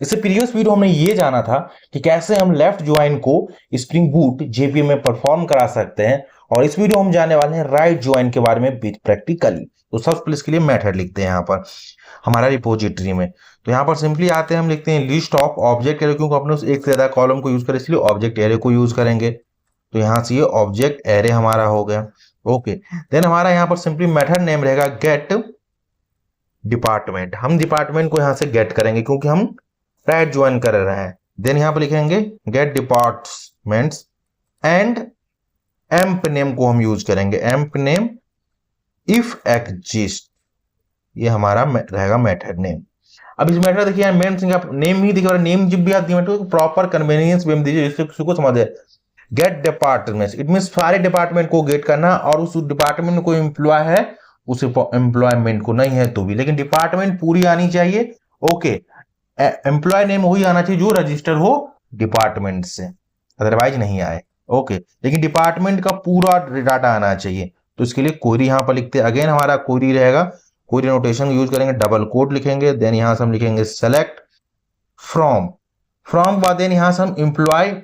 इससे previous video हमने ये जाना था कि कैसे हम लेफ्ट ज्वाइन को स्प्रिंग बूट जेपीएम में परफॉर्म करा सकते हैं, और इस वीडियो हम जाने वाले हैं राइट ज्वाइन के बारे में प्रैक्टिकली। तो सबसे पहले इसके लिए मेथड लिखते हैं यहाँ पर हमारा रिपोजिटरी में। तो यहाँ पर सिंपली आते हैं, हम लिखते हैं लिस्ट ऑफ ऑब्जेक्ट एरे, क्योंकि अपने एक से ज्यादा कॉलम को यूज करें इसलिए ऑब्जेक्ट एरे को यूज करेंगे। तो यहाँ से ये ऑब्जेक्ट एरे हमारा हो गया। ओके, देन हमारा यहाँ पर सिंपली मेथड नेम रहेगा गेट डिपार्टमेंट। हम डिपार्टमेंट को यहाँ से गेट करेंगे क्योंकि हम राइट ज्वाइन कर रहे हैं। देन यहाँ पर लिखेंगे get departments and emp name को हम यूज करेंगे, एम्प नेम इफ एग्जिस्ट, ये हमारा रहेगा मेथड नेम। अब इस मेथड देखिए मेन नेम ही देखिए, नेम जब भी आप प्रॉपर कन्वीनियंस नेम दीजिए जिससे किसी को समझ आए। गेट डिपार्टमेंट इट मीन सारे डिपार्टमेंट को गेट करना, और उस डिपार्टमेंट में कोई एम्प्लॉय है उस एम्प्लॉयमेंट को नहीं है तो भी, लेकिन डिपार्टमेंट पूरी आनी चाहिए। ओके, एम्प्लॉय नेम वही आना चाहिए जो रजिस्टर हो डिपार्टमेंट से, अदरवाइज नहीं आए। ओके, लेकिन डिपार्टमेंट का पूरा डाटा आना चाहिए। तो इसके लिए क्वेरी यहां पर लिखते हैं। अगेन हमारा क्वेरी रहेगा, क्वेरी नोटेशन यूज करेंगे, डबल कोट लिखेंगे। देन यहां से हम लिखेंगे सेलेक्ट फ्रॉम, फ्रॉम के बाद देन यहां से हम एम्प्लॉय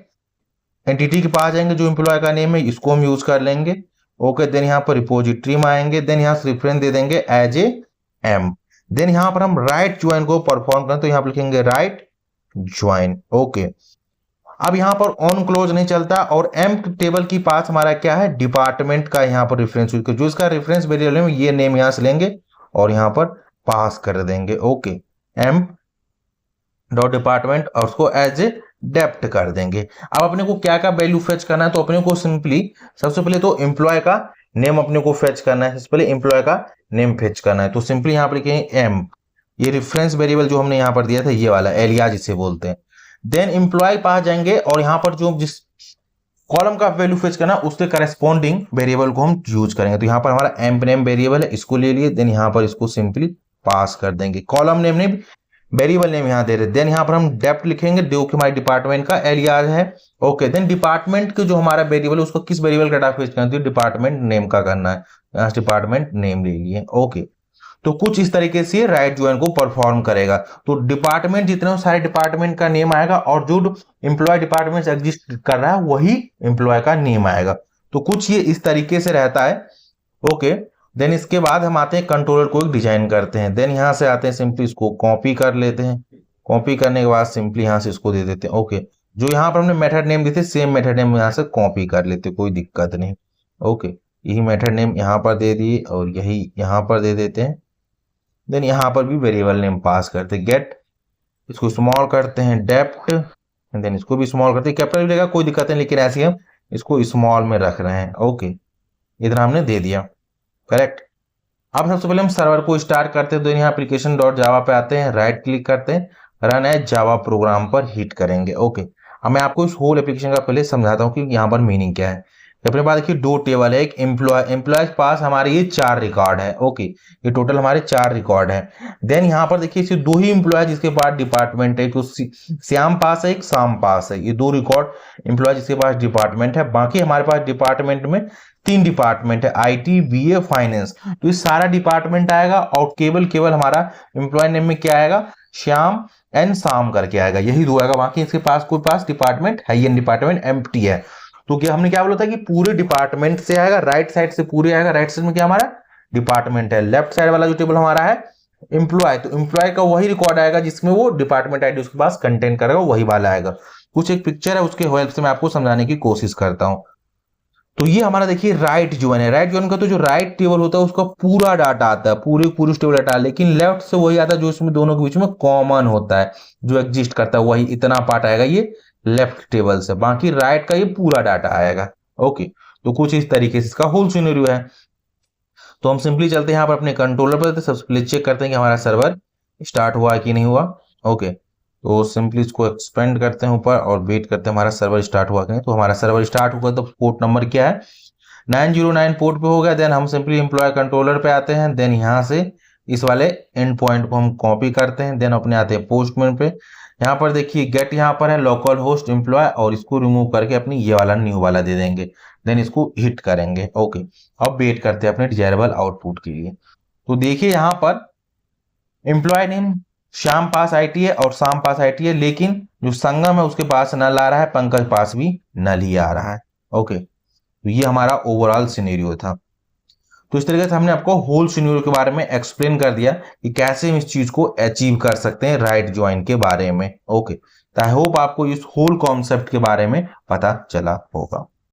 एंटिटी के पास जाएंगे, जो एम्प्लॉय का नेम है इसको हम यूज कर लेंगे। ओके, देन यहाँ पर रिपोजिटरी में आएंगे, देन यहाँ से रेफरेंस दे देंगे एज ए एम। देन यहाँ पर हम राइट ज्वाइन को परफॉर्म करें तो यहाँ पर लिखेंगे राइट ज्वाइन। ओके, अब यहाँ पर ऑन क्लोज नहीं चलता, और एम टेबल की पास हमारा क्या है डिपार्टमेंट का यहाँ पर रेफरेंस यूज कर, जो इसका रेफरेंस वेरिएबल है ये नेम यहाँ से लेंगे और यहाँ पर पास कर देंगे। ओके, एम डॉट डिपार्टमेंट और उसको एज ए डेप्ट कर देंगे। अब अपने को क्या क्या वैल्यू फेच करना है, तो अपने को सिंपली सबसे पहले तो एम्प्लॉय का नेम अपने को फेच करना है, सबसे पहले एम्प्लॉय का नेम फेच करना है। तो सिंपली यहाँ पर लिखेंगे एम, ये रेफरेंस वेरिएबल जो हमने यहाँ पर दिया था ये वाला एलियास जिसे बोलते हैं। देन एम्प्लॉय पास जाएंगे और यहाँ पर जो जिस कॉलम का वैल्यू फेच करना उसके करस्पॉन्डिंग वेरिएबल को हम यूज करेंगे। तो यहाँ पर हमारा एम्प नेम वेरिएबल है, इसको ले लिए, देन यहाँ पर इसको सिंपली पास कर देंगे। कॉलम नेम नहीं वेरिएबल नेम यहाँ दे रहे। देन यहाँ पर हम डेप्थ लिखेंगे जो कि हमारे डिपार्टमेंट का एलियास है। ओके, देन डिपार्टमेंट के जो हमारा वेरिएबल है उसको किस वेरिएबल का डाटा फेच करना है, डिपार्टमेंट नेम का करना है, यहाँ डिपार्टमेंट नेम ले लिए। ओके, तो कुछ इस तरीके से राइट ज्वाइन को परफॉर्म करेगा। तो डिपार्टमेंट जितने सारे डिपार्टमेंट का नेम आएगा और जो एम्प्लॉय डिपार्टमेंट एग्जिस्ट कर रहा है वही एम्प्लॉय का नेम आएगा। तो कुछ ये इस तरीके से रहता है। ओके, देन इसके बाद हम आते हैं कंट्रोलर को डिजाइन करते हैं। देन यहां से आते हैं सिंपली इसको कॉपी कर लेते हैं, कॉपी करने के बाद सिंपली यहां से इसको दे देते हैं। ओके, जो यहाँ पर हमने मेथड नेम दिए थे सेम मेथड नेम यहां से कॉपी कर लेते, कोई दिक्कत नहीं। ओके, यही मेथड नेम यहाँ पर दे दिए और यही यहाँ पर दे देते हैं। देन यहाँ पर भी वेरिएबल नेम पास करते हैं गेट, इसको स्मॉल करते हैं डेप्थ, देन इसको भी स्मॉल करते हैं, कैपिटल भी लेगा कोई दिक्कत नहीं, लेकिन ऐसे हम इसको स्मॉल में रख रहे हैं। ओके, इतना हमने दे दिया, करेक्ट। अब सबसे पहले हम सर्वर को स्टार्ट करते हैं। तो यहाँ एप्लीकेशन डॉट जावा पे आते हैं, राइट क्लिक करते हैं, रन एज जावा प्रोग्राम पर हिट करेंगे। ओके, अब मैं आपको इस होल एप्लीकेशन का पहले समझाता हूँ कि यहाँ पर मीनिंग क्या है। अपने पास देखिए दो टेबल है, एक एम्प्लॉय के पास हमारे ये 4 रिकॉर्ड है। ओके, ये टोटल हमारे 4 रिकॉर्ड है। देन यहाँ पर देखिए इसे 2 ही एम्प्लॉय जिसके पास डिपार्टमेंट है, तो श्याम पास है, एक शाम पास है, ये 2 रिकॉर्ड एम्प्लॉय जिसके पास डिपार्टमेंट है। बाकी हमारे पास डिपार्टमेंट में 3 डिपार्टमेंट है, IT, BA, फाइनेंस। तो ये सारा डिपार्टमेंट आएगा और केवल हमारा एम्प्लॉय नेम में क्या आएगा, श्याम एंड शाम करके आएगा, यही 2 आएगा। बाकी इसके पास कोई पास डिपार्टमेंट है ये डिपार्टमेंट एम्प्टी है। तो क्या हमने क्या बोला था कि पूरे डिपार्टमेंट से आएगा, राइट साइड से पूरे आएगा। राइट साइड में क्या हमारा डिपार्टमेंट है, लेफ्ट साइड वाला जो टेबल हमारा है एम्प्लॉय, तो एम्प्लॉय का वही रिकॉर्ड आएगा जिसमें वो डिपार्टमेंट आईडी उसके पास कंटेन करेगा, वही वाला आएगा। कुछ एक पिक्चर है उसके हेल्प से मैं आपको समझाने की कोशिश करता हूं। तो ये हमारा देखिए राइट ज्वाइन है। राइट ज्वाइन का तो जो राइट टेबल होता है उसका पूरा डाटा आता है, पूरे टेबल डाटा, लेकिन लेफ्ट से वही आता है जो इसमें दोनों के बीच में कॉमन होता है, जो एग्जिस्ट करता है, वही इतना पार्ट आएगा ये लेफ्ट टेबल से, बाकी राइट का ये पूरा डाटा आएगा। ओके, तो कुछ इस तरीके से इसका होल सिनेरियो है। तो हम सिंपली चलते हैं यहाँ पर अपने कंट्रोलर पर, सबसे पहले चेक करते हैं कि हमारा सर्वर स्टार्ट हुआ कि नहीं हुआ। ओके, तो सिंपली इसको एक्सपेंड करते हैं ऊपर और वेट करते हैं हमारा सर्वर स्टार्ट हुआ कि नहीं। तो हमारा सर्वर स्टार्ट हुआ, तो पोर्ट नंबर क्या है 909 पोर्ट पे हो गया। देन हम सिंपली एम्प्लॉय कंट्रोलर पे आते हैं। देन यहाँ से इस वाले एंड पॉइंट को हम कॉपी करते हैं। देन अपने आते हैं पोस्टमैन पे, यहाँ पर देखिए गेट यहाँ पर है लोकल होस्ट एम्प्लॉय, और इसको रिमूव करके अपनी ये वाला न्यू वाला दे देंगे। देन इसको हिट करेंगे। ओके, अब वेट करते हैं अपने डिजायरेबल आउटपुट के लिए। तो देखिए यहाँ पर एम्प्लॉय नेम श्याम पास आईटीआई और शाम पास आईटीआई, लेकिन जो संगम है उसके पास नल आ रहा है, पंकज पास भी नल ही आ रहा है। ओके, तो ये हमारा ओवरऑल सिनेरियो था। तो इस तरीके से हमने आपको होल सिनेरियो के बारे में एक्सप्लेन कर दिया कि कैसे हम इस चीज को अचीव कर सकते हैं राइट ज्वाइन के बारे में। ओके, तो आई होप आपको इस होल कॉन्सेप्ट के बारे में पता चला होगा।